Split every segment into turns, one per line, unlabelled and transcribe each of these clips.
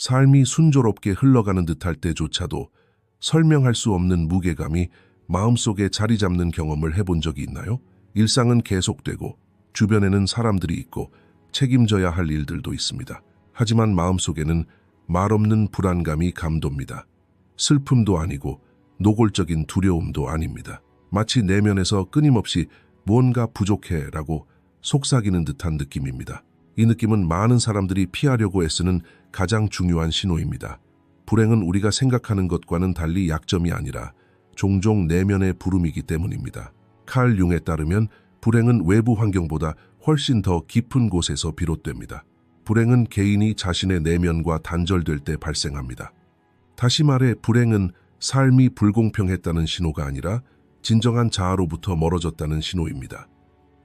삶이 순조롭게 흘러가는 듯할 때조차도 설명할 수 없는 무게감이 마음속에 자리 잡는 경험을 해본 적이 있나요? 일상은 계속되고 주변에는 사람들이 있고 책임져야 할 일들도 있습니다. 하지만 마음속에는 말없는 불안감이 감돕니다. 슬픔도 아니고 노골적인 두려움도 아닙니다. 마치 내면에서 끊임없이 뭔가 부족해라고 속삭이는 듯한 느낌입니다. 이 느낌은 많은 사람들이 피하려고 애쓰는 가장 중요한 신호입니다. 불행은 우리가 생각하는 것과는 달리 약점이 아니라 종종 내면의 부름이기 때문입니다. 칼 융에 따르면 불행은 외부 환경보다 훨씬 더 깊은 곳에서 비롯됩니다. 불행은 개인이 자신의 내면과 단절될 때 발생합니다. 다시 말해 불행은 삶이 불공평했다는 신호가 아니라 진정한 자아로부터 멀어졌다는 신호입니다.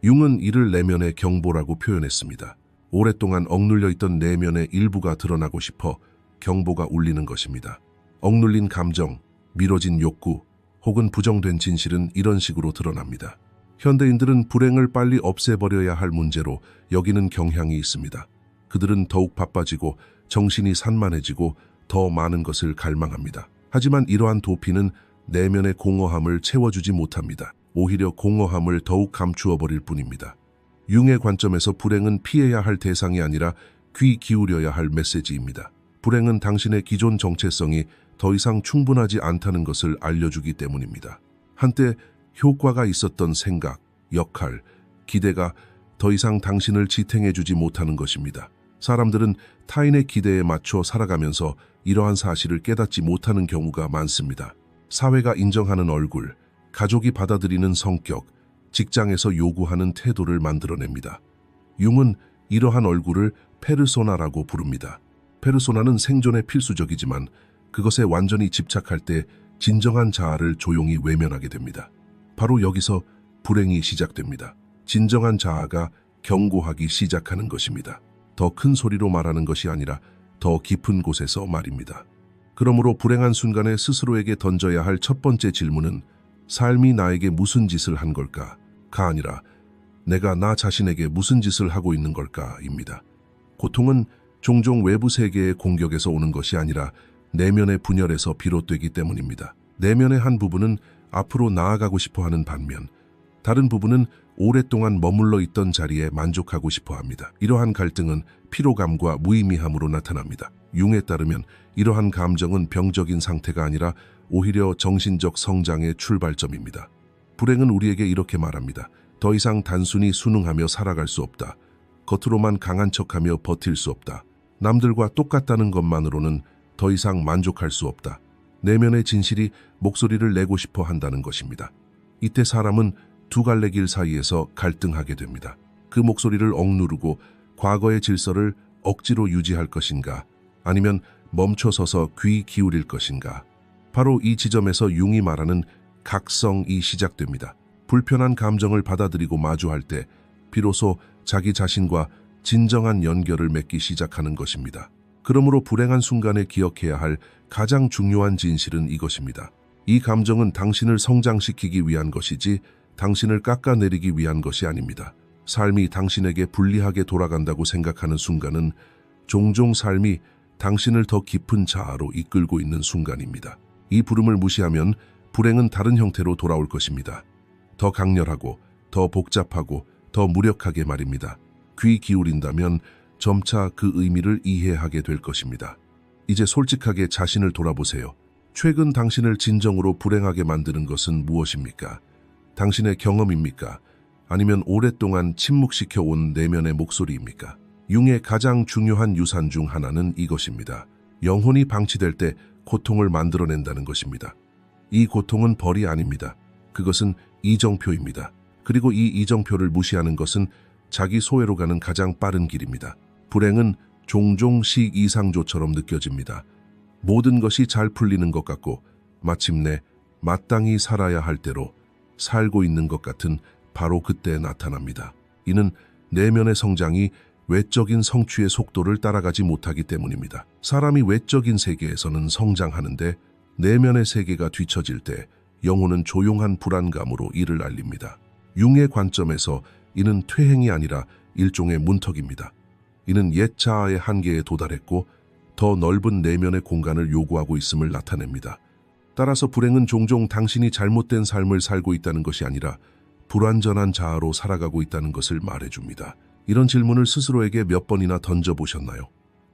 융은 이를 내면의 경보라고 표현했습니다. 오랫동안 억눌려 있던 내면의 일부가 드러나고 싶어 경보가 울리는 것입니다. 억눌린 감정, 미뤄진 욕구, 혹은 부정된 진실은 이런 식으로 드러납니다. 현대인들은 불행을 빨리 없애버려야 할 문제로 여기는 경향이 있습니다. 그들은 더욱 바빠지고 정신이 산만해지고 더 많은 것을 갈망합니다. 하지만 이러한 도피는 내면의 공허함을 채워주지 못합니다. 오히려 공허함을 더욱 감추어버릴 뿐입니다. 융의 관점에서 불행은 피해야 할 대상이 아니라 귀 기울여야 할 메시지입니다. 불행은 당신의 기존 정체성이 더 이상 충분하지 않다는 것을 알려주기 때문입니다. 한때 효과가 있었던 생각, 역할, 기대가 더 이상 당신을 지탱해주지 못하는 것입니다. 사람들은 타인의 기대에 맞춰 살아가면서 이러한 사실을 깨닫지 못하는 경우가 많습니다. 사회가 인정하는 얼굴, 가족이 받아들이는 성격, 직장에서 요구하는 태도를 만들어냅니다. 융은 이러한 얼굴을 페르소나라고 부릅니다. 페르소나는 생존에 필수적이지만 그것에 완전히 집착할 때 진정한 자아를 조용히 외면하게 됩니다. 바로 여기서 불행이 시작됩니다. 진정한 자아가 경고하기 시작하는 것입니다. 더 큰 소리로 말하는 것이 아니라 더 깊은 곳에서 말입니다. 그러므로 불행한 순간에 스스로에게 던져야 할 첫 번째 질문은 삶이 나에게 무슨 짓을 한 걸까가 아니라 내가 나 자신에게 무슨 짓을 하고 있는 걸까입니다. 고통은 종종 외부 세계의 공격에서 오는 것이 아니라 내면의 분열에서 비롯되기 때문입니다. 내면의 한 부분은 앞으로 나아가고 싶어 하는 반면 다른 부분은 오랫동안 머물러 있던 자리에 만족하고 싶어 합니다. 이러한 갈등은 피로감과 무의미함으로 나타납니다. 융에 따르면 이러한 감정은 병적인 상태가 아니라 오히려 정신적 성장의 출발점입니다. 불행은 우리에게 이렇게 말합니다. 더 이상 단순히 순응하며 살아갈 수 없다. 겉으로만 강한 척하며 버틸 수 없다. 남들과 똑같다는 것만으로는 더 이상 만족할 수 없다. 내면의 진실이 목소리를 내고 싶어 한다는 것입니다. 이때 사람은 두 갈래 길 사이에서 갈등하게 됩니다. 그 목소리를 억누르고 과거의 질서를 억지로 유지할 것인가, 아니면 멈춰서서 귀 기울일 것인가. 바로 이 지점에서 융이 말하는 각성이 시작됩니다. 불편한 감정을 받아들이고 마주할 때 비로소 자기 자신과 진정한 연결을 맺기 시작하는 것입니다. 그러므로 불행한 순간에 기억해야 할 가장 중요한 진실은 이것입니다. 이 감정은 당신을 성장시키기 위한 것이지 당신을 깎아내리기 위한 것이 아닙니다. 삶이 당신에게 불리하게 돌아간다고 생각하는 순간은 종종 삶이 당신을 더 깊은 자아로 이끌고 있는 순간입니다. 이 부름을 무시하면 불행은 다른 형태로 돌아올 것입니다. 더 강렬하고, 더 복잡하고, 더 무력하게 말입니다. 귀 기울인다면 점차 그 의미를 이해하게 될 것입니다. 이제 솔직하게 자신을 돌아보세요. 최근 당신을 진정으로 불행하게 만드는 것은 무엇입니까? 당신의 경험입니까? 아니면 오랫동안 침묵시켜온 내면의 목소리입니까? 융의 가장 중요한 유산 중 하나는 이것입니다. 영혼이 방치될 때 고통을 만들어낸다는 것입니다. 이 고통은 벌이 아닙니다. 그것은 이정표입니다. 그리고 이 이정표를 무시하는 것은 자기 소외로 가는 가장 빠른 길입니다. 불행은 종종 시이상조처럼 느껴집니다. 모든 것이 잘 풀리는 것 같고 마침내 마땅히 살아야 할 대로 살고 있는 것 같은 바로 그때 나타납니다. 이는 내면의 성장이 외적인 성취의 속도를 따라가지 못하기 때문입니다. 사람이 외적인 세계에서는 성장하는데 내면의 세계가 뒤처질 때 영혼은 조용한 불안감으로 이를 알립니다. 융의 관점에서 이는 퇴행이 아니라 일종의 문턱입니다. 이는 옛 자아의 한계에 도달했고 더 넓은 내면의 공간을 요구하고 있음을 나타냅니다. 따라서 불행은 종종 당신이 잘못된 삶을 살고 있다는 것이 아니라 불완전한 자아로 살아가고 있다는 것을 말해줍니다. 이런 질문을 스스로에게 몇 번이나 던져보셨나요?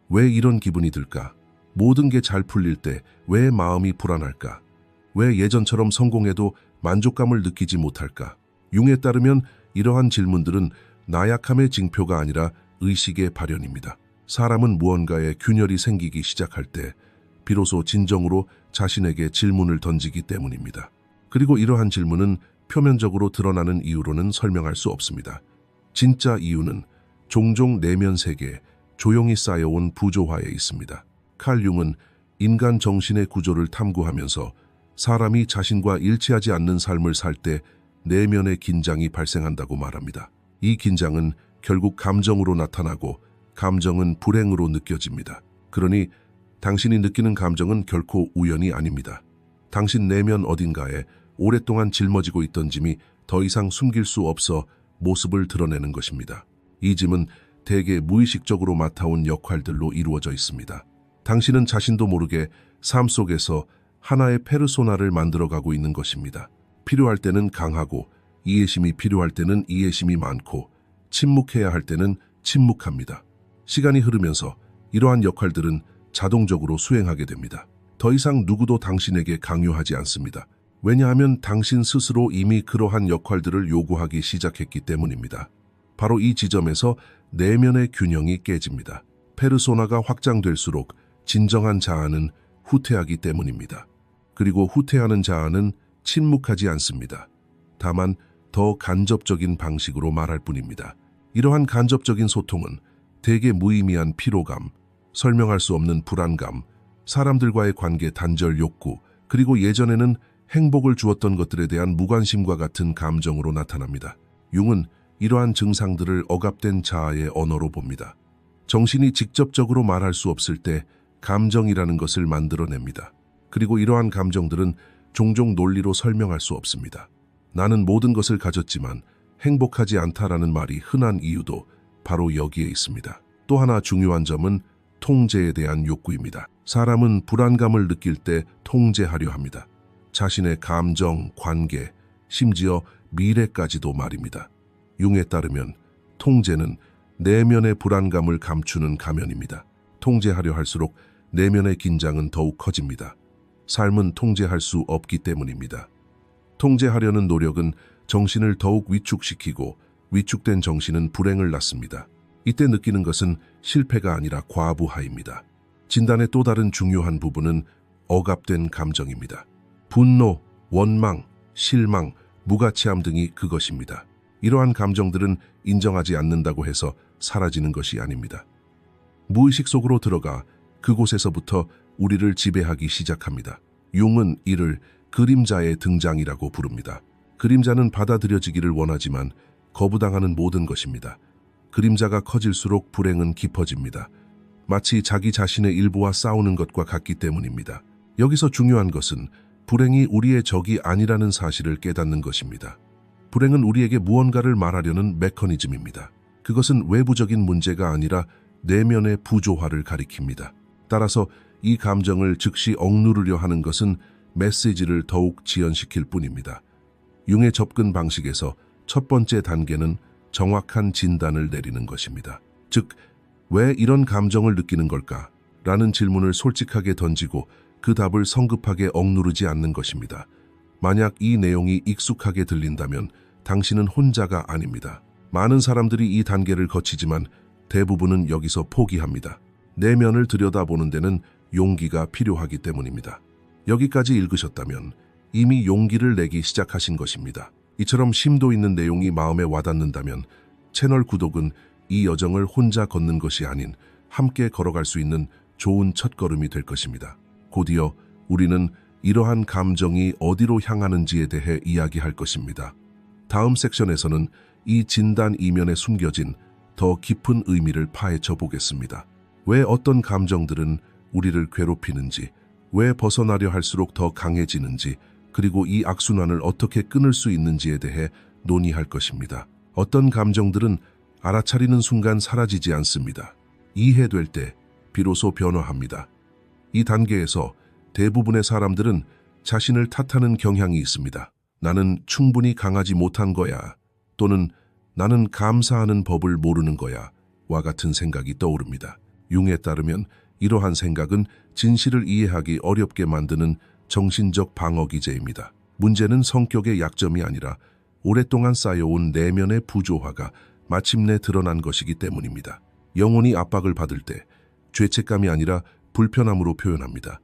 왜 이런 기분이 들까? 모든 게 잘 풀릴 때 왜 마음이 불안할까? 왜 예전처럼 성공해도 만족감을 느끼지 못할까? 융에 따르면 이러한 질문들은 나약함의 징표가 아니라 의식의 발현입니다. 사람은 무언가에 균열이 생기기 시작할 때 비로소 진정으로 자신에게 질문을 던지기 때문입니다. 그리고 이러한 질문은 표면적으로 드러나는 이유로는 설명할 수 없습니다. 진짜 이유는 종종 내면 세계에 조용히 쌓여온 부조화에 있습니다. 칼 융은 인간 정신의 구조를 탐구하면서 사람이 자신과 일치하지 않는 삶을 살 때 내면의 긴장이 발생한다고 말합니다. 이 긴장은 결국 감정으로 나타나고 감정은 불행으로 느껴집니다. 그러니 당신이 느끼는 감정은 결코 우연이 아닙니다. 당신 내면 어딘가에 오랫동안 짊어지고 있던 짐이 더 이상 숨길 수 없어 모습을 드러내는 것입니다. 이 짐은 대개 무의식적으로 맡아온 역할들로 이루어져 있습니다. 당신은 자신도 모르게 삶 속에서 하나의 페르소나를 만들어가고 있는 것입니다. 필요할 때는 강하고 이해심이 필요할 때는 이해심이 많고 침묵해야 할 때는 침묵합니다. 시간이 흐르면서 이러한 역할들은 자동적으로 수행하게 됩니다. 더 이상 누구도 당신에게 강요하지 않습니다. 왜냐하면 당신 스스로 이미 그러한 역할들을 요구하기 시작했기 때문입니다. 바로 이 지점에서 내면의 균형이 깨집니다. 페르소나가 확장될수록 진정한 자아는 후퇴하기 때문입니다. 그리고 후퇴하는 자아는 침묵하지 않습니다. 다만 더 간접적인 방식으로 말할 뿐입니다. 이러한 간접적인 소통은 대개 무의미한 피로감, 설명할 수 없는 불안감, 사람들과의 관계 단절 욕구, 그리고 예전에는 행복을 주었던 것들에 대한 무관심과 같은 감정으로 나타납니다. 융은 이러한 증상들을 억압된 자아의 언어로 봅니다. 정신이 직접적으로 말할 수 없을 때 감정이라는 것을 만들어냅니다. 그리고 이러한 감정들은 종종 논리로 설명할 수 없습니다. 나는 모든 것을 가졌지만 행복하지 않다라는 말이 흔한 이유도 바로 여기에 있습니다. 또 하나 중요한 점은 통제에 대한 욕구입니다. 사람은 불안감을 느낄 때 통제하려 합니다. 자신의 감정, 관계, 심지어 미래까지도 말입니다. 융에 따르면 통제는 내면의 불안감을 감추는 가면입니다. 통제하려 할수록 내면의 긴장은 더욱 커집니다. 삶은 통제할 수 없기 때문입니다. 통제하려는 노력은 정신을 더욱 위축시키고 위축된 정신은 불행을 낳습니다. 이때 느끼는 것은 실패가 아니라 과부하입니다. 진단의 또 다른 중요한 부분은 억압된 감정입니다. 분노, 원망, 실망, 무가치함 등이 그것입니다. 이러한 감정들은 인정하지 않는다고 해서 사라지는 것이 아닙니다. 무의식 속으로 들어가 그곳에서부터 우리를 지배하기 시작합니다. 융은 이를 그림자의 등장이라고 부릅니다. 그림자는 받아들여지기를 원하지만 거부당하는 모든 것입니다. 그림자가 커질수록 불행은 깊어집니다. 마치 자기 자신의 일부와 싸우는 것과 같기 때문입니다. 여기서 중요한 것은 불행이 우리의 적이 아니라는 사실을 깨닫는 것입니다. 불행은 우리에게 무언가를 말하려는 메커니즘입니다. 그것은 외부적인 문제가 아니라 내면의 부조화를 가리킵니다. 따라서 이 감정을 즉시 억누르려 하는 것은 메시지를 더욱 지연시킬 뿐입니다. 융의 접근 방식에서 첫 번째 단계는 정확한 진단을 내리는 것입니다. 즉, 왜 이런 감정을 느끼는 걸까? 라는 질문을 솔직하게 던지고 그 답을 성급하게 억누르지 않는 것입니다. 만약 이 내용이 익숙하게 들린다면 당신은 혼자가 아닙니다. 많은 사람들이 이 단계를 거치지만 대부분은 여기서 포기합니다. 내면을 들여다보는 데는 용기가 필요하기 때문입니다. 여기까지 읽으셨다면 이미 용기를 내기 시작하신 것입니다. 이처럼 심도 있는 내용이 마음에 와닿는다면 채널 구독은 이 여정을 혼자 걷는 것이 아닌 함께 걸어갈 수 있는 좋은 첫걸음이 될 것입니다. 곧이어 우리는 이러한 감정이 어디로 향하는지에 대해 이야기할 것입니다. 다음 섹션에서는 이 진단 이면에 숨겨진 더 깊은 의미를 파헤쳐 보겠습니다. 왜 어떤 감정들은 우리를 괴롭히는지, 왜 벗어나려 할수록 더 강해지는지, 그리고 이 악순환을 어떻게 끊을 수 있는지에 대해 논의할 것입니다. 어떤 감정들은 알아차리는 순간 사라지지 않습니다. 이해될 때 비로소 변화합니다. 이 단계에서 대부분의 사람들은 자신을 탓하는 경향이 있습니다. 나는 충분히 강하지 못한 거야. 또는 나는 감사하는 법을 모르는 거야. 와 같은 생각이 떠오릅니다. 융에 따르면 이러한 생각은 진실을 이해하기 어렵게 만드는 정신적 방어 기제입니다. 문제는 성격의 약점이 아니라 오랫동안 쌓여온 내면의 부조화가 마침내 드러난 것이기 때문입니다. 영혼이 압박을 받을 때 죄책감이 아니라 불편함으로 표현합니다.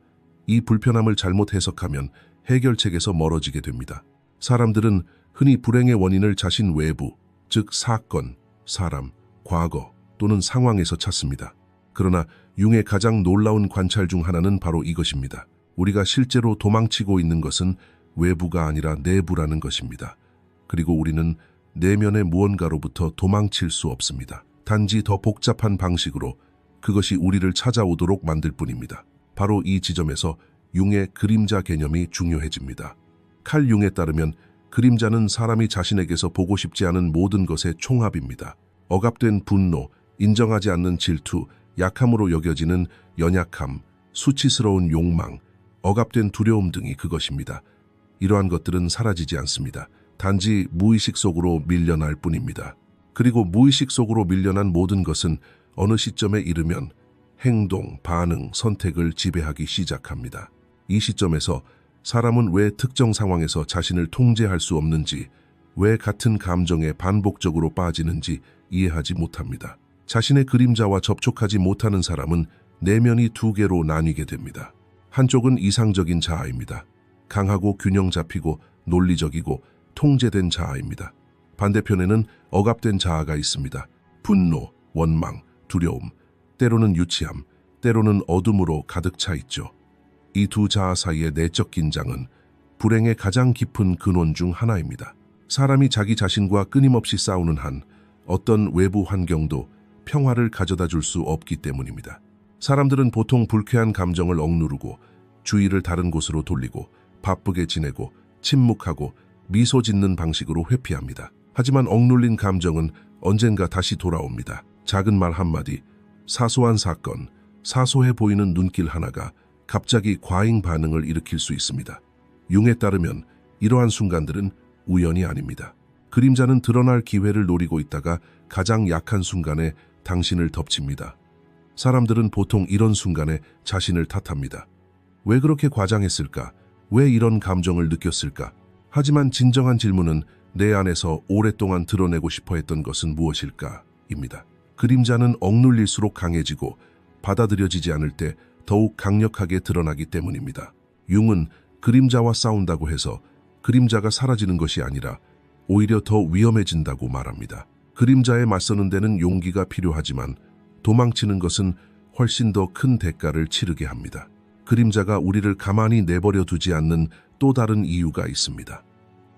이 불편함을 잘못 해석하면 해결책에서 멀어지게 됩니다. 사람들은 흔히 불행의 원인을 자신 외부, 즉 사건, 사람, 과거 또는 상황에서 찾습니다. 그러나 융의 가장 놀라운 관찰 중 하나는 바로 이것입니다. 우리가 실제로 도망치고 있는 것은 외부가 아니라 내부라는 것입니다. 그리고 우리는 내면의 무언가로부터 도망칠 수 없습니다. 단지 더 복잡한 방식으로 그것이 우리를 찾아오도록 만들 뿐입니다. 바로 이 지점에서 융의 그림자 개념이 중요해집니다. 칼 융에 따르면 그림자는 사람이 자신에게서 보고 싶지 않은 모든 것의 총합입니다. 억압된 분노, 인정하지 않는 질투, 약함으로 여겨지는 연약함, 수치스러운 욕망, 억압된 두려움 등이 그것입니다. 이러한 것들은 사라지지 않습니다. 단지 무의식 속으로 밀려날 뿐입니다. 그리고 무의식 속으로 밀려난 모든 것은 어느 시점에 이르면 행동, 반응, 선택을 지배하기 시작합니다. 이 시점에서 사람은 왜 특정 상황에서 자신을 통제할 수 없는지, 왜 같은 감정에 반복적으로 빠지는지 이해하지 못합니다. 자신의 그림자와 접촉하지 못하는 사람은 내면이 두 개로 나뉘게 됩니다. 한쪽은 이상적인 자아입니다. 강하고 균형 잡히고 논리적이고 통제된 자아입니다. 반대편에는 억압된 자아가 있습니다. 분노, 원망, 두려움, 때로는 유치함, 때로는 어둠으로 가득 차 있죠. 이 두 자아 사이의 내적 긴장은 불행의 가장 깊은 근원 중 하나입니다. 사람이 자기 자신과 끊임없이 싸우는 한 어떤 외부 환경도 평화를 가져다 줄 수 없기 때문입니다. 사람들은 보통 불쾌한 감정을 억누르고 주의를 다른 곳으로 돌리고 바쁘게 지내고 침묵하고 미소 짓는 방식으로 회피합니다. 하지만 억눌린 감정은 언젠가 다시 돌아옵니다. 작은 말 한마디, 사소한 사건, 사소해 보이는 눈길 하나가 갑자기 과잉 반응을 일으킬 수 있습니다. 융에 따르면 이러한 순간들은 우연이 아닙니다. 그림자는 드러날 기회를 노리고 있다가 가장 약한 순간에 당신을 덮칩니다. 사람들은 보통 이런 순간에 자신을 탓합니다. 왜 그렇게 과장했을까? 왜 이런 감정을 느꼈을까? 하지만 진정한 질문은 내 안에서 오랫동안 드러내고 싶어 했던 것은 무엇일까? 입니다. 그림자는 억눌릴수록 강해지고 받아들여지지 않을 때 더욱 강력하게 드러나기 때문입니다. 융은 그림자와 싸운다고 해서 그림자가 사라지는 것이 아니라 오히려 더 위험해진다고 말합니다. 그림자에 맞서는 데는 용기가 필요하지만 도망치는 것은 훨씬 더 큰 대가를 치르게 합니다. 그림자가 우리를 가만히 내버려 두지 않는 또 다른 이유가 있습니다.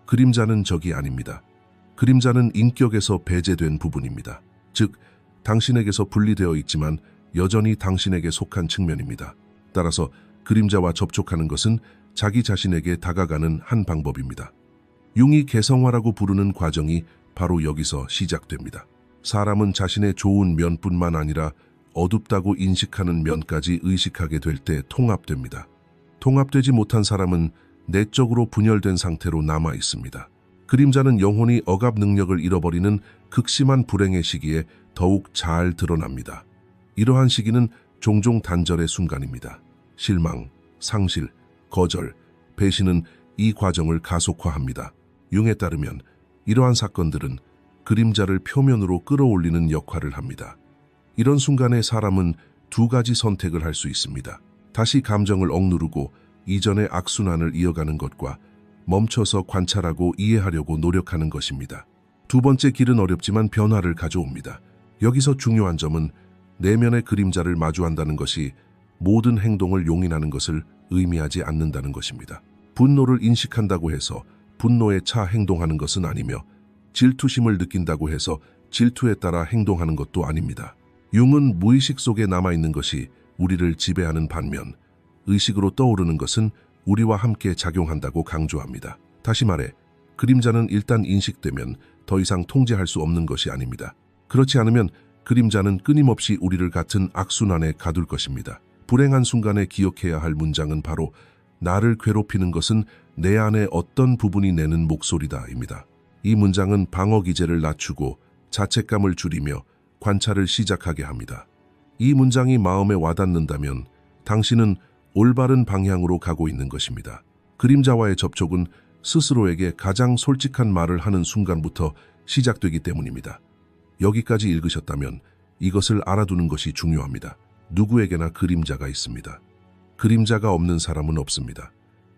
그림자는 적이 아닙니다. 그림자는 인격에서 배제된 부분입니다. 즉, 당신에게서 분리되어 있지만 여전히 당신에게 속한 측면입니다. 따라서 그림자와 접촉하는 것은 자기 자신에게 다가가는 한 방법입니다. 융이 개성화라고 부르는 과정이 바로 여기서 시작됩니다. 사람은 자신의 좋은 면뿐만 아니라 어둡다고 인식하는 면까지 의식하게 될 때 통합됩니다. 통합되지 못한 사람은 내적으로 분열된 상태로 남아 있습니다. 그림자는 영혼이 억압 능력을 잃어버리는 극심한 불행의 시기에 더욱 잘 드러납니다. 이러한 시기는 종종 단절의 순간입니다. 실망, 상실, 거절, 배신은 이 과정을 가속화합니다. 융에 따르면 이러한 사건들은 그림자를 표면으로 끌어올리는 역할을 합니다. 이런 순간에 사람은 두 가지 선택을 할 수 있습니다. 다시 감정을 억누르고 이전의 악순환을 이어가는 것과 멈춰서 관찰하고 이해하려고 노력하는 것입니다. 두 번째 길은 어렵지만 변화를 가져옵니다. 여기서 중요한 점은 내면의 그림자를 마주한다는 것이 모든 행동을 용인하는 것을 의미하지 않는다는 것입니다. 분노를 인식한다고 해서 분노에 차 행동하는 것은 아니며 질투심을 느낀다고 해서 질투에 따라 행동하는 것도 아닙니다. 융은 무의식 속에 남아있는 것이 우리를 지배하는 반면 의식으로 떠오르는 것은 우리와 함께 작용한다고 강조합니다. 다시 말해, 그림자는 일단 인식되면 더 이상 통제할 수 없는 것이 아닙니다. 그렇지 않으면 그림자는 끊임없이 우리를 같은 악순환에 가둘 것입니다. 불행한 순간에 기억해야 할 문장은 바로 나를 괴롭히는 것은 내 안의 어떤 부분이 내는 목소리다입니다. 이 문장은 방어 기제를 낮추고 자책감을 줄이며 관찰을 시작하게 합니다. 이 문장이 마음에 와닿는다면 당신은 올바른 방향으로 가고 있는 것입니다. 그림자와의 접촉은 스스로에게 가장 솔직한 말을 하는 순간부터 시작되기 때문입니다. 여기까지 읽으셨다면 이것을 알아두는 것이 중요합니다. 누구에게나 그림자가 있습니다. 그림자가 없는 사람은 없습니다.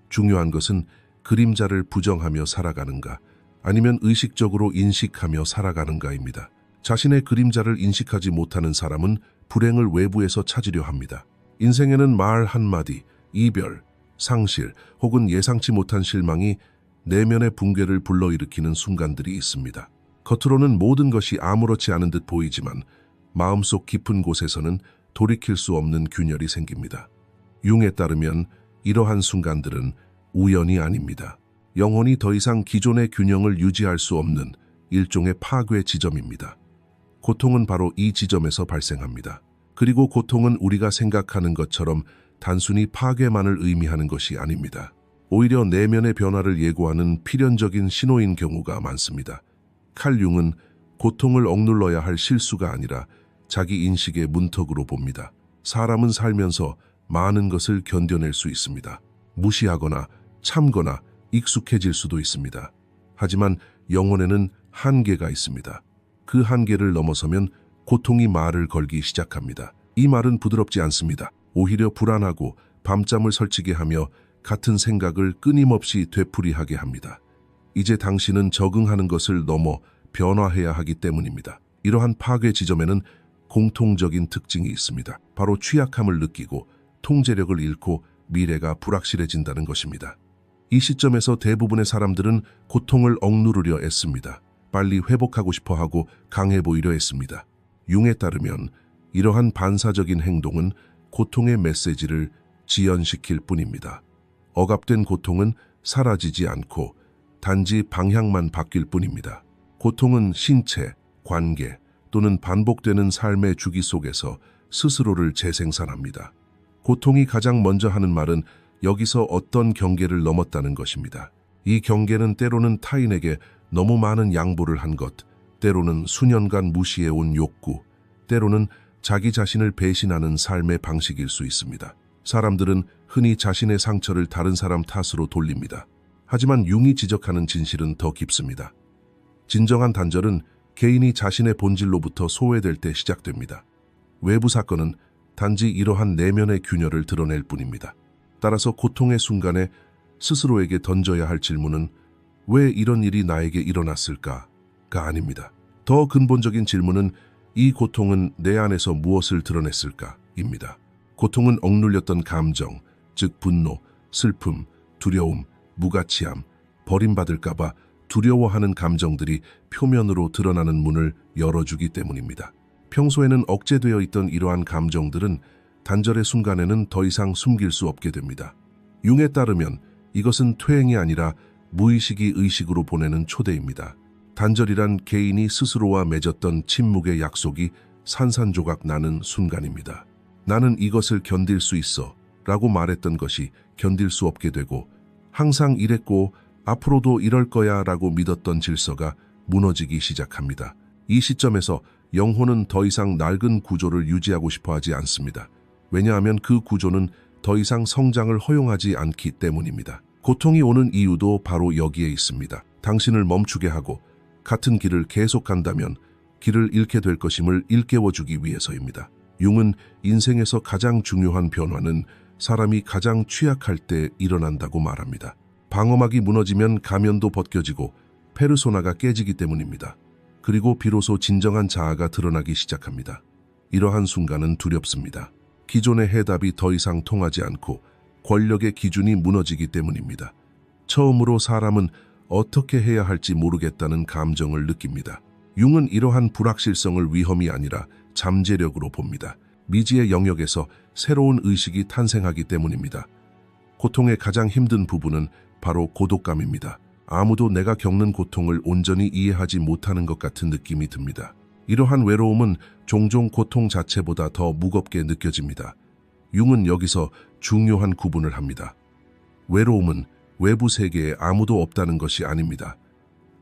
중요한 것은 그림자를 부정하며 살아가는가, 아니면 의식적으로 인식하며 살아가는가입니다. 자신의 그림자를 인식하지 못하는 사람은 불행을 외부에서 찾으려 합니다. 인생에는 말 한마디, 이별, 상실 혹은 예상치 못한 실망이 내면의 붕괴를 불러일으키는 순간들이 있습니다. 겉으로는 모든 것이 아무렇지 않은 듯 보이지만 마음속 깊은 곳에서는 돌이킬 수 없는 균열이 생깁니다. 융에 따르면 이러한 순간들은 우연이 아닙니다. 영혼이 더 이상 기존의 균형을 유지할 수 없는 일종의 파괴 지점입니다. 고통은 바로 이 지점에서 발생합니다. 그리고 고통은 우리가 생각하는 것처럼 단순히 파괴만을 의미하는 것이 아닙니다. 오히려 내면의 변화를 예고하는 필연적인 신호인 경우가 많습니다. 칼 융은 고통을 억눌러야 할 실수가 아니라 자기 인식의 문턱으로 봅니다. 사람은 살면서 많은 것을 견뎌낼 수 있습니다. 무시하거나 참거나 익숙해질 수도 있습니다. 하지만 영혼에는 한계가 있습니다. 그 한계를 넘어서면 고통이 말을 걸기 시작합니다. 이 말은 부드럽지 않습니다. 오히려 불안하고 밤잠을 설치게 하며 같은 생각을 끊임없이 되풀이하게 합니다. 이제 당신은 적응하는 것을 넘어 변화해야 하기 때문입니다. 이러한 파괴 지점에는 공통적인 특징이 있습니다. 바로 취약함을 느끼고 통제력을 잃고 미래가 불확실해진다는 것입니다. 이 시점에서 대부분의 사람들은 고통을 억누르려 애씁니다. 빨리 회복하고 싶어하고 강해 보이려 애씁니다. 융에 따르면 이러한 반사적인 행동은 고통의 메시지를 지연시킬 뿐입니다. 억압된 고통은 사라지지 않고 단지 방향만 바뀔 뿐입니다. 고통은 신체, 관계 또는 반복되는 삶의 주기 속에서 스스로를 재생산합니다. 고통이 가장 먼저 하는 말은 여기서 어떤 경계를 넘었다는 것입니다. 이 경계는 때로는 타인에게 너무 많은 양보를 한 것, 때로는 수년간 무시해온 욕구, 때로는 자기 자신을 배신하는 삶의 방식일 수 있습니다. 사람들은 흔히 자신의 상처를 다른 사람 탓으로 돌립니다. 하지만 융이 지적하는 진실은 더 깊습니다. 진정한 단절은 개인이 자신의 본질로부터 소외될 때 시작됩니다. 외부 사건은 단지 이러한 내면의 균열을 드러낼 뿐입니다. 따라서 고통의 순간에 스스로에게 던져야 할 질문은 왜 이런 일이 나에게 일어났을까가 아닙니다. 더 근본적인 질문은 이 고통은 내 안에서 무엇을 드러냈을까입니다. 고통은 억눌렸던 감정, 즉 분노, 슬픔, 두려움, 무가치함, 버림받을까봐 두려워하는 감정들이 표면으로 드러나는 문을 열어주기 때문입니다. 평소에는 억제되어 있던 이러한 감정들은 단절의 순간에는 더 이상 숨길 수 없게 됩니다. 융에 따르면 이것은 퇴행이 아니라 무의식이 의식으로 보내는 초대입니다. 단절이란 개인이 스스로와 맺었던 침묵의 약속이 산산조각 나는 순간입니다. 나는 이것을 견딜 수 있어 라고 말했던 것이 견딜 수 없게 되고 항상 이랬고 앞으로도 이럴 거야 라고 믿었던 질서가 무너지기 시작합니다. 이 시점에서 영혼은 더 이상 낡은 구조를 유지하고 싶어 하지 않습니다. 왜냐하면 그 구조는 더 이상 성장을 허용하지 않기 때문입니다. 고통이 오는 이유도 바로 여기에 있습니다. 당신을 멈추게 하고 같은 길을 계속 간다면 길을 잃게 될 것임을 일깨워주기 위해서입니다. 융은 인생에서 가장 중요한 변화는 사람이 가장 취약할 때 일어난다고 말합니다. 방어막이 무너지면 가면도 벗겨지고 페르소나가 깨지기 때문입니다. 그리고 비로소 진정한 자아가 드러나기 시작합니다. 이러한 순간은 두렵습니다. 기존의 해답이 더 이상 통하지 않고 권력의 기준이 무너지기 때문입니다. 처음으로 사람은 어떻게 해야 할지 모르겠다는 감정을 느낍니다. 융은 이러한 불확실성을 위험이 아니라 잠재력으로 봅니다. 미지의 영역에서 새로운 의식이 탄생하기 때문입니다. 고통의 가장 힘든 부분은 바로 고독감입니다. 아무도 내가 겪는 고통을 온전히 이해하지 못하는 것 같은 느낌이 듭니다. 이러한 외로움은 종종 고통 자체보다 더 무겁게 느껴집니다. 융은 여기서 중요한 구분을 합니다. 외로움은 외부 세계에 아무도 없다는 것이 아닙니다.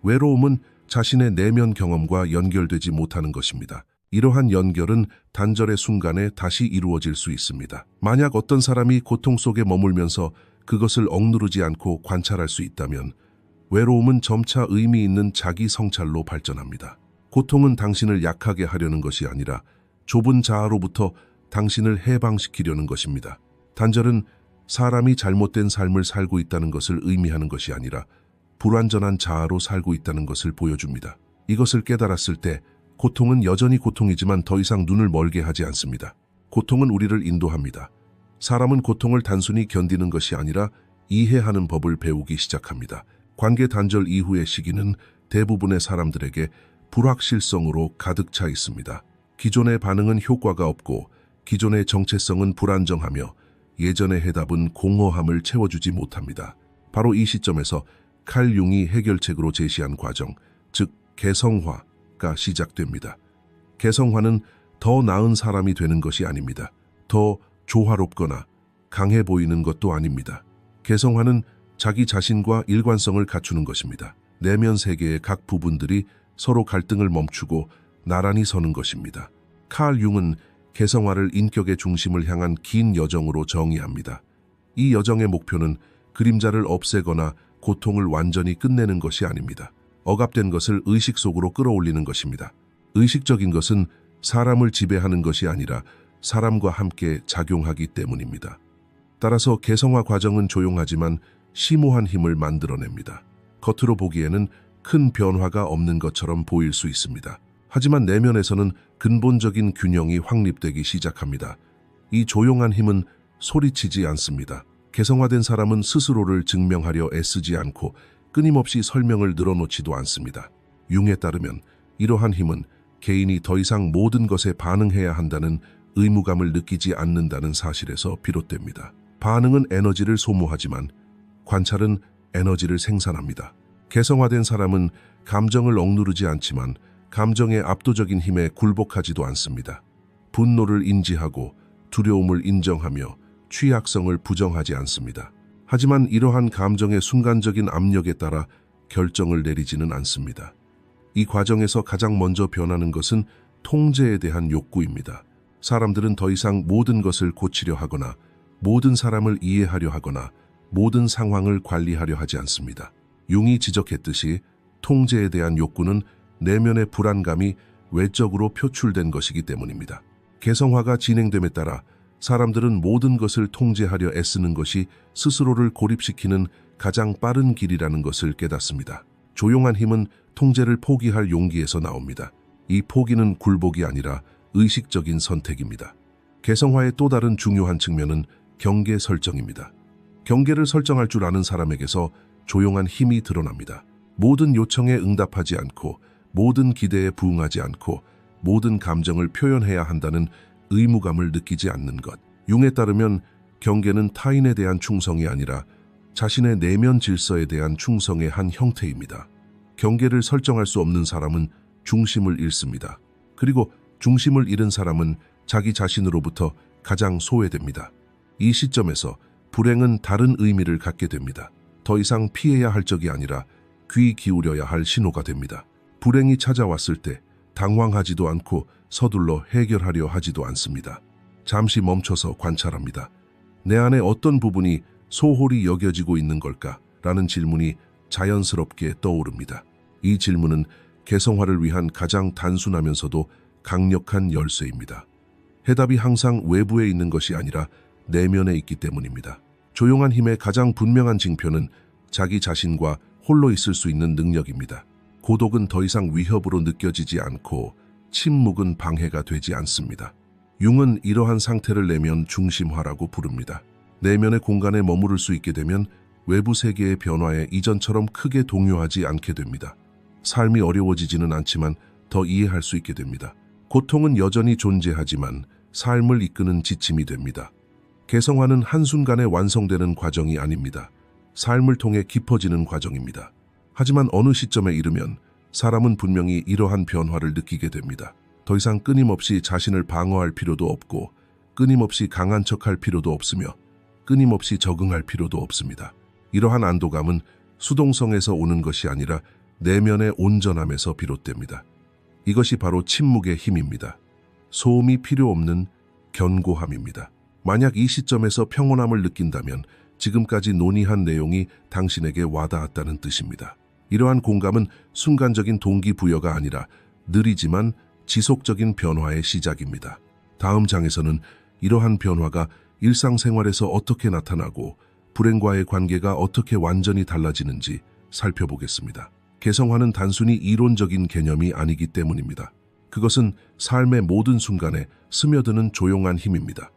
외로움은 자신의 내면 경험과 연결되지 못하는 것입니다. 이러한 연결은 단절의 순간에 다시 이루어질 수 있습니다. 만약 어떤 사람이 고통 속에 머물면서 그것을 억누르지 않고 관찰할 수 있다면 외로움은 점차 의미 있는 자기 성찰로 발전합니다. 고통은 당신을 약하게 하려는 것이 아니라 좁은 자아로부터 당신을 해방시키려는 것입니다. 단절은 사람이 잘못된 삶을 살고 있다는 것을 의미하는 것이 아니라 불완전한 자아로 살고 있다는 것을 보여줍니다. 이것을 깨달았을 때 고통은 여전히 고통이지만 더 이상 눈을 멀게 하지 않습니다. 고통은 우리를 인도합니다. 사람은 고통을 단순히 견디는 것이 아니라 이해하는 법을 배우기 시작합니다. 관계 단절 이후의 시기는 대부분의 사람들에게 불확실성으로 가득 차 있습니다. 기존의 반응은 효과가 없고 기존의 정체성은 불안정하며 예전의 해답은 공허함을 채워주지 못합니다. 바로 이 시점에서 칼 융이 해결책으로 제시한 과정, 즉 개성화가 시작됩니다. 개성화는 더 나은 사람이 되는 것이 아닙니다. 더 조화롭거나 강해 보이는 것도 아닙니다. 개성화는 자기 자신과 일관성을 갖추는 것입니다. 내면 세계의 각 부분들이 서로 갈등을 멈추고 나란히 서는 것입니다. 칼 융은 개성화를 인격의 중심을 향한 긴 여정으로 정의합니다. 이 여정의 목표는 그림자를 없애거나 고통을 완전히 끝내는 것이 아닙니다. 억압된 것을 의식 속으로 끌어올리는 것입니다. 의식적인 것은 사람을 지배하는 것이 아니라 사람과 함께 작용하기 때문입니다. 따라서 개성화 과정은 조용하지만 심오한 힘을 만들어냅니다. 겉으로 보기에는 큰 변화가 없는 것처럼 보일 수 있습니다. 하지만 내면에서는 근본적인 균형이 확립되기 시작합니다. 이 조용한 힘은 소리치지 않습니다. 개성화된 사람은 스스로를 증명하려 애쓰지 않고 끊임없이 설명을 늘어놓지도 않습니다. 융에 따르면 이러한 힘은 개인이 더 이상 모든 것에 반응해야 한다는 의무감을 느끼지 않는다는 사실에서 비롯됩니다. 반응은 에너지를 소모하지만 관찰은 에너지를 생산합니다. 개성화된 사람은 감정을 억누르지 않지만 감정의 압도적인 힘에 굴복하지도 않습니다. 분노를 인지하고 두려움을 인정하며 취약성을 부정하지 않습니다. 하지만 이러한 감정의 순간적인 압력에 따라 결정을 내리지는 않습니다. 이 과정에서 가장 먼저 변하는 것은 통제에 대한 욕구입니다. 사람들은 더 이상 모든 것을 고치려 하거나 모든 사람을 이해하려 하거나 모든 상황을 관리하려 하지 않습니다. 융이 지적했듯이 통제에 대한 욕구는 내면의 불안감이 외적으로 표출된 것이기 때문입니다. 개성화가 진행됨에 따라 사람들은 모든 것을 통제하려 애쓰는 것이 스스로를 고립시키는 가장 빠른 길이라는 것을 깨닫습니다. 조용한 힘은 통제를 포기할 용기에서 나옵니다. 이 포기는 굴복이 아니라 의식적인 선택입니다. 개성화의 또 다른 중요한 측면은 경계 설정입니다. 경계를 설정할 줄 아는 사람에게서 조용한 힘이 드러납니다. 모든 요청에 응답하지 않고 모든 기대에 부응하지 않고 모든 감정을 표현해야 한다는 의무감을 느끼지 않는 것. 융에 따르면 경계는 타인에 대한 충성이 아니라 자신의 내면 질서에 대한 충성의 한 형태입니다. 경계를 설정할 수 없는 사람은 중심을 잃습니다. 그리고 중심을 잃은 사람은 자기 자신으로부터 가장 소외됩니다. 이 시점에서 불행은 다른 의미를 갖게 됩니다. 더 이상 피해야 할 적이 아니라 귀 기울여야 할 신호가 됩니다. 불행이 찾아왔을 때 당황하지도 않고 서둘러 해결하려 하지도 않습니다. 잠시 멈춰서 관찰합니다. 내 안에 어떤 부분이 소홀히 여겨지고 있는 걸까? 라는 질문이 자연스럽게 떠오릅니다. 이 질문은 개성화를 위한 가장 단순하면서도 강력한 열쇠입니다. 해답이 항상 외부에 있는 것이 아니라 내면에 있기 때문입니다. 조용한 힘의 가장 분명한 징표는 자기 자신과 홀로 있을 수 있는 능력입니다. 고독은 더 이상 위협으로 느껴지지 않고 침묵은 방해가 되지 않습니다. 융은 이러한 상태를 내면 중심화라고 부릅니다. 내면의 공간에 머무를 수 있게 되면 외부 세계의 변화에 이전처럼 크게 동요하지 않게 됩니다. 삶이 어려워지지는 않지만 더 이해할 수 있게 됩니다. 고통은 여전히 존재하지만 삶을 이끄는 지침이 됩니다. 개성화는 한순간에 완성되는 과정이 아닙니다. 삶을 통해 깊어지는 과정입니다. 하지만 어느 시점에 이르면 사람은 분명히 이러한 변화를 느끼게 됩니다. 더 이상 끊임없이 자신을 방어할 필요도 없고 끊임없이 강한 척할 필요도 없으며 끊임없이 적응할 필요도 없습니다. 이러한 안도감은 수동성에서 오는 것이 아니라 내면의 온전함에서 비롯됩니다. 이것이 바로 침묵의 힘입니다. 소음이 필요 없는 견고함입니다. 만약 이 시점에서 평온함을 느낀다면 지금까지 논의한 내용이 당신에게 와닿았다는 뜻입니다. 이러한 공감은 순간적인 동기부여가 아니라 느리지만 지속적인 변화의 시작입니다. 다음 장에서는 이러한 변화가 일상생활에서 어떻게 나타나고 불행과의 관계가 어떻게 완전히 달라지는지 살펴보겠습니다. 개성화는 단순히 이론적인 개념이 아니기 때문입니다. 그것은 삶의 모든 순간에 스며드는 조용한 힘입니다.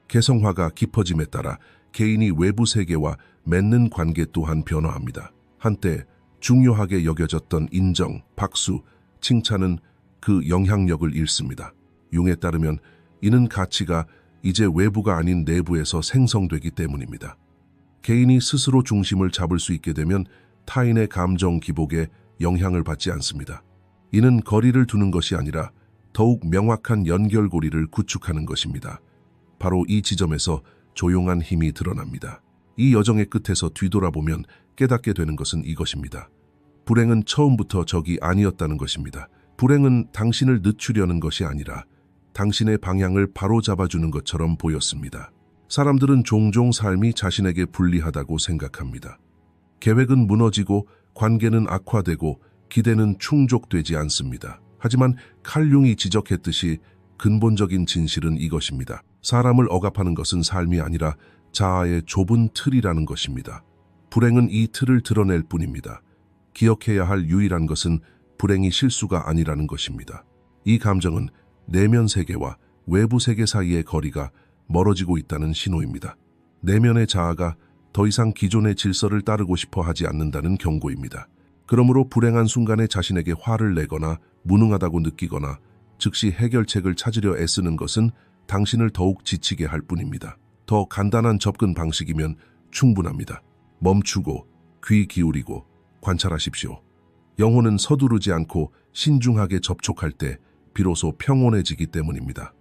개성화가 깊어짐에 따라 개인이 외부 세계와 맺는 관계 또한 변화합니다. 한때 중요하게 여겨졌던 인정, 박수, 칭찬은 그 영향력을 잃습니다. 융에 따르면 이는 가치가 이제 외부가 아닌 내부에서 생성되기 때문입니다. 개인이 스스로 중심을 잡을 수 있게 되면 타인의 감정 기복에 영향을 받지 않습니다. 이는 거리를 두는 것이 아니라 더욱 명확한 연결고리를 구축하는 것입니다. 바로 이 지점에서 조용한 힘이 드러납니다. 이 여정의 끝에서 뒤돌아보면 깨닫게 되는 것은 이것입니다. 불행은 처음부터 적이 아니었다는 것입니다. 불행은 당신을 늦추려는 것이 아니라 당신의 방향을 바로잡아주는 것처럼 보였습니다. 사람들은 종종 삶이 자신에게 불리하다고 생각합니다. 계획은 무너지고 관계는 악화되고 기대는 충족되지 않습니다. 하지만 칼 융이 지적했듯이 근본적인 진실은 이것입니다. 사람을 억압하는 것은 삶이 아니라 자아의 좁은 틀이라는 것입니다. 불행은 이 틀을 드러낼 뿐입니다. 기억해야 할 유일한 것은 불행이 실수가 아니라는 것입니다. 이 감정은 내면 세계와 외부 세계 사이의 거리가 멀어지고 있다는 신호입니다. 내면의 자아가 더 이상 기존의 질서를 따르고 싶어 하지 않는다는 경고입니다. 그러므로 불행한 순간에 자신에게 화를 내거나 무능하다고 느끼거나 즉시 해결책을 찾으려 애쓰는 것은 당신을 더욱 지치게 할 뿐입니다. 더 간단한 접근 방식이면 충분합니다. 멈추고 귀 기울이고 관찰하십시오. 영혼은 서두르지 않고 신중하게 접촉할 때 비로소 평온해지기 때문입니다.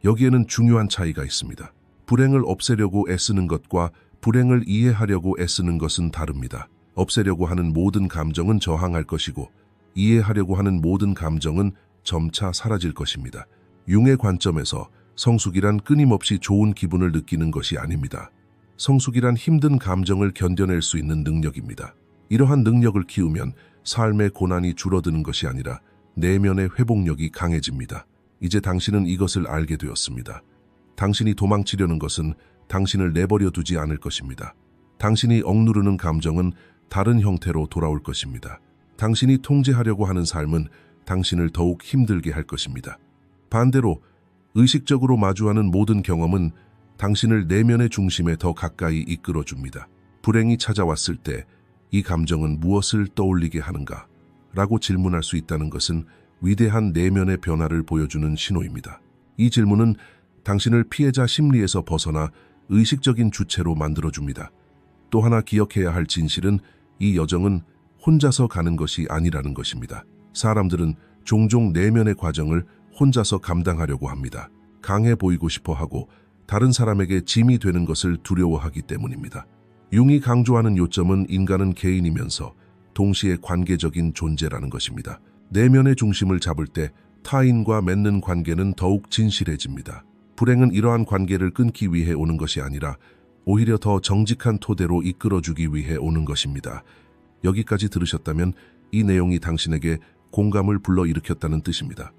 여기에는 중요한 차이가 있습니다. 불행을 없애려고 애쓰는 것과 불행을 이해하려고 애쓰는 것은 다릅니다. 없애려고 하는 모든 감정은 저항할 것이고 이해하려고 하는 모든 감정은 점차 사라질 것입니다. 융의 관점에서 성숙이란 끊임없이 좋은 기분을 느끼는 것이 아닙니다. 성숙이란 힘든 감정을 견뎌낼 수 있는 능력입니다. 이러한 능력을 키우면 삶의 고난이 줄어드는 것이 아니라 내면의 회복력이 강해집니다. 이제 당신은 이것을 알게 되었습니다. 당신이 도망치려는 것은 당신을 내버려 두지 않을 것입니다. 당신이 억누르는 감정은 다른 형태로 돌아올 것입니다. 당신이 통제하려고 하는 삶은 당신을 더욱 힘들게 할 것입니다. 반대로 의식적으로 마주하는 모든 경험은 당신을 내면의 중심에 더 가까이 이끌어줍니다. 불행이 찾아왔을 때 이 감정은 무엇을 떠올리게 하는가? 라고 질문할 수 있다는 것은 위대한 내면의 변화를 보여주는 신호입니다. 이 질문은 당신을 피해자 심리에서 벗어나 의식적인 주체로 만들어줍니다. 또 하나 기억해야 할 진실은 이 여정은 혼자서 가는 것이 아니라는 것입니다. 사람들은 종종 내면의 과정을 혼자서 감당하려고 합니다. 강해 보이고 싶어 하고 다른 사람에게 짐이 되는 것을 두려워하기 때문입니다. 융이 강조하는 요점은 인간은 개인이면서 동시에 관계적인 존재라는 것입니다. 내면의 중심을 잡을 때 타인과 맺는 관계는 더욱 진실해집니다. 불행은 이러한 관계를 끊기 위해 오는 것이 아니라 오히려 더 정직한 토대로 이끌어주기 위해 오는 것입니다. 여기까지 들으셨다면 이 내용이 당신에게 공감을 불러일으켰다는 뜻입니다.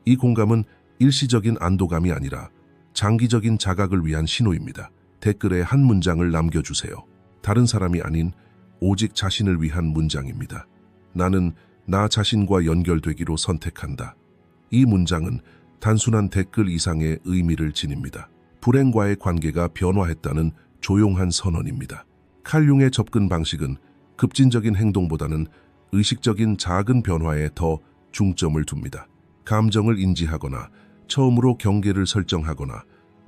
이 공감은 일시적인 안도감이 아니라 장기적인 자각을 위한 신호입니다. 댓글에 한 문장을 남겨주세요. 다른 사람이 아닌 오직 자신을 위한 문장입니다. 나는 나 자신과 연결되기로 선택한다. 이 문장은 단순한 댓글 이상의 의미를 지닙니다. 불행과의 관계가 변화했다는 조용한 선언입니다. 칼 융의 접근 방식은 급진적인 행동보다는 의식적인 작은 변화에 더 중점을 둡니다. 감정을 인지하거나 처음으로 경계를 설정하거나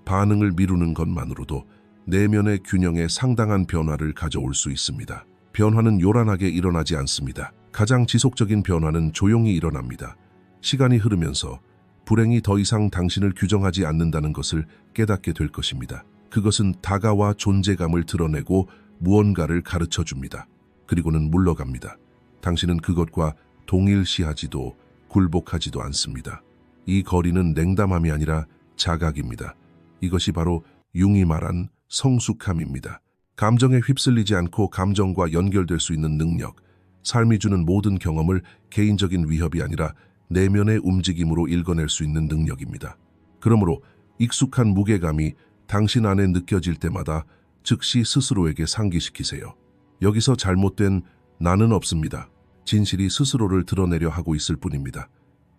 반응을 미루는 것만으로도 내면의 균형에 상당한 변화를 가져올 수 있습니다. 변화는 요란하게 일어나지 않습니다. 가장 지속적인 변화는 조용히 일어납니다. 시간이 흐르면서 불행이 더 이상 당신을 규정하지 않는다는 것을 깨닫게 될 것입니다. 그것은 다가와 존재감을 드러내고 무언가를 가르쳐 줍니다. 그리고는 물러갑니다. 당신은 그것과 동일시하지도 굴복하지도 않습니다. 이 거리는 냉담함이 아니라 자각입니다. 이것이 바로 융이 말한 성숙함입니다. 감정에 휩쓸리지 않고 감정과 연결될 수 있는 능력, 삶이 주는 모든 경험을 개인적인 위협이 아니라 내면의 움직임으로 읽어낼 수 있는 능력입니다. 그러므로 익숙한 무게감이 당신 안에 느껴질 때마다 즉시 스스로에게 상기시키세요. 여기서 잘못된 나는 없습니다. 진실이 스스로를 드러내려 하고 있을 뿐입니다.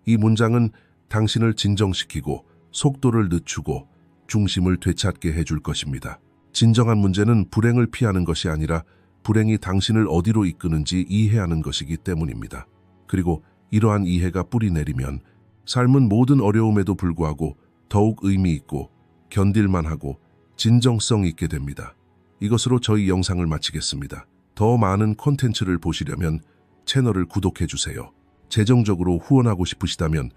이 문장은 당신을 진정시키고 속도를 늦추고 중심을 되찾게 해줄 것입니다. 진정한 문제는 불행을 피하는 것이 아니라 불행이 당신을 어디로 이끄는지 이해하는 것이기 때문입니다. 그리고 이러한 이해가 뿌리 내리면 삶은 모든 어려움에도 불구하고 더욱 의미 있고 견딜만 하고 진정성 있게 됩니다. 이것으로 저희 영상을 마치겠습니다. 더 많은 콘텐츠를 보시려면 채널을 구독해주세요. 재정적으로 후원하고 싶으시다면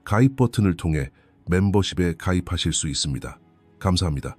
가입 버튼을 통해 멤버십에 가입하실 수 있습니다. 감사합니다.